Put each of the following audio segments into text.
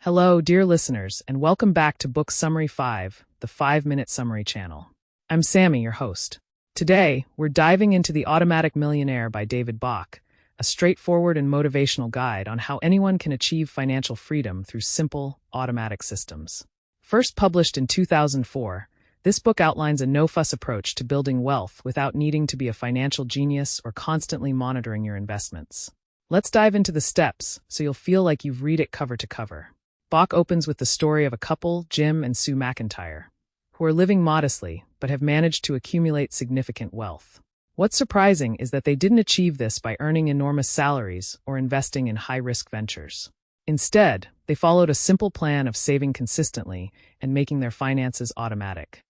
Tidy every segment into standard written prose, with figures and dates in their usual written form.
Hello, dear listeners, and welcome back to Book Summary 5, the 5-Minute Summary channel. I'm Sammy, your host. Today, we're diving into The Automatic Millionaire by David Bach, a straightforward and motivational guide on how anyone can achieve financial freedom through simple, automatic systems. First published in 2004, this book outlines a no-fuss approach to building wealth without needing to be a financial genius or constantly monitoring your investments. Let's dive into the steps so you'll feel like you've read it cover to cover. Bach opens with the story of a couple, Jim and Sue McIntyre, who are living modestly but have managed to accumulate significant wealth. What's surprising is that they didn't achieve this by earning enormous salaries or investing in high-risk ventures. Instead, they followed a simple plan of saving consistently and making their finances automatic.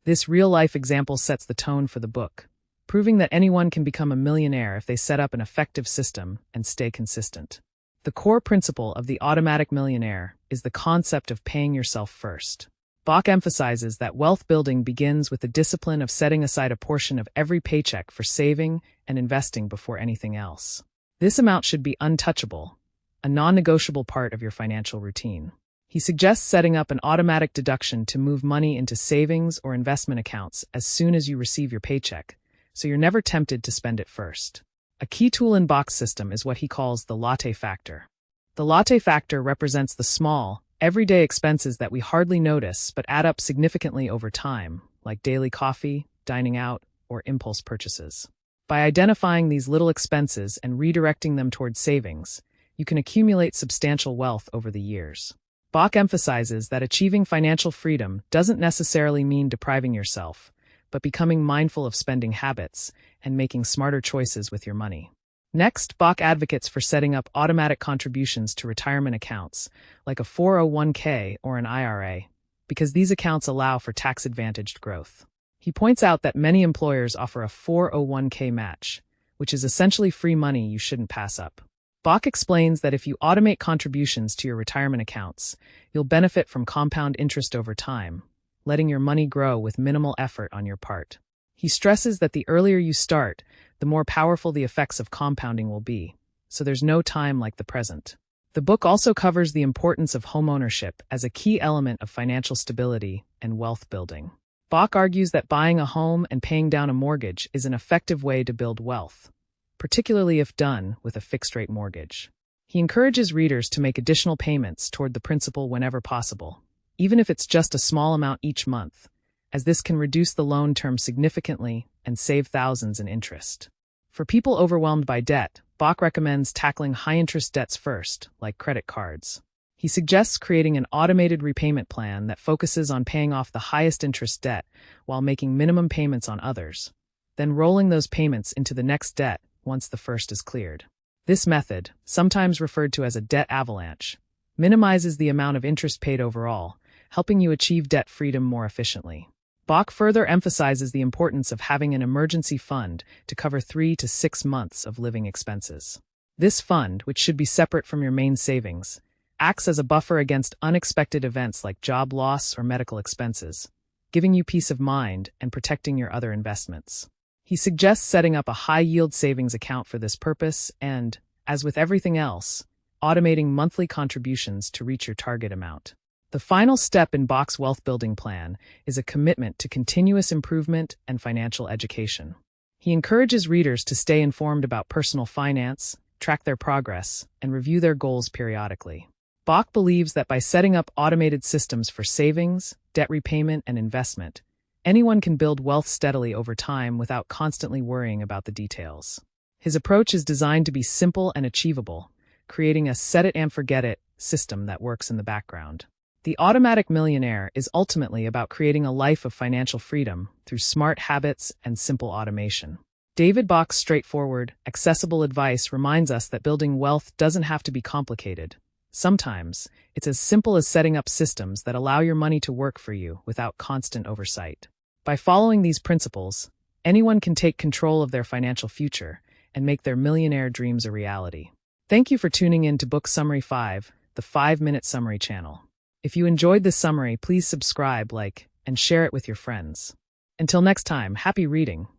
This real-life example sets the tone for the book, proving that anyone can become a millionaire if they set up an effective system and stay consistent. The core principle of The Automatic Millionaire is the concept of paying yourself first. Bach emphasizes that wealth building begins with the discipline of setting aside a portion of every paycheck for saving and investing before anything else. This amount should be untouchable, a non-negotiable part of your financial routine. He suggests setting up an automatic deduction to move money into savings or investment accounts as soon as you receive your paycheck, so you're never tempted to spend it first. A key tool in Bach's system is what he calls the Latte Factor. The Latte Factor represents the small, everyday expenses that we hardly notice but add up significantly over time, like daily coffee, dining out, or impulse purchases. By identifying these little expenses and redirecting them towards savings, you can accumulate substantial wealth over the years. Bach emphasizes that achieving financial freedom doesn't necessarily mean depriving yourself, but becoming mindful of spending habits and making smarter choices with your money. Next, Bach advocates for setting up automatic contributions to retirement accounts, like a 401k or an IRA, because these accounts allow for tax-advantaged growth. He points out that many employers offer a 401k match, which is essentially free money you shouldn't pass up. Bach explains that if you automate contributions to your retirement accounts, you'll benefit from compound interest over time, letting your money grow with minimal effort on your part. He stresses that the earlier you start, the more powerful the effects of compounding will be, so there's no time like the present. The book also covers the importance of homeownership as a key element of financial stability and wealth building. Bach argues that buying a home and paying down a mortgage is an effective way to build wealth, particularly if done with a fixed-rate mortgage. He encourages readers to make additional payments toward the principal whenever possible, even if it's just a small amount each month, as this can reduce the loan term significantly and save thousands in interest. For people overwhelmed by debt, Bach recommends tackling high-interest debts first, like credit cards. He suggests creating an automated repayment plan that focuses on paying off the highest interest debt while making minimum payments on others, then rolling those payments into the next debt once the first is cleared. This method, sometimes referred to as a debt avalanche, minimizes the amount of interest paid overall, helping you achieve debt freedom more efficiently. Bach further emphasizes the importance of having an emergency fund to cover 3 to 6 months of living expenses. This fund, which should be separate from your main savings, acts as a buffer against unexpected events like job loss or medical expenses, giving you peace of mind and protecting your other investments. He suggests setting up a high-yield savings account for this purpose and, as with everything else, automating monthly contributions to reach your target amount. The final step in Bach's wealth-building plan is a commitment to continuous improvement and financial education. He encourages readers to stay informed about personal finance, track their progress, and review their goals periodically. Bach believes that by setting up automated systems for savings, debt repayment, and investment, anyone can build wealth steadily over time without constantly worrying about the details. His approach is designed to be simple and achievable, creating a set-it-and-forget-it system that works in the background. The Automatic Millionaire is ultimately about creating a life of financial freedom through smart habits and simple automation. David Bach's straightforward, accessible advice reminds us that building wealth doesn't have to be complicated. Sometimes, it's as simple as setting up systems that allow your money to work for you without constant oversight. By following these principles, anyone can take control of their financial future and make their millionaire dreams a reality. Thank you for tuning in to Book Summary 5, the 5-Minute Summary channel. If you enjoyed this summary, please subscribe, like, and share it with your friends. Until next time, happy reading.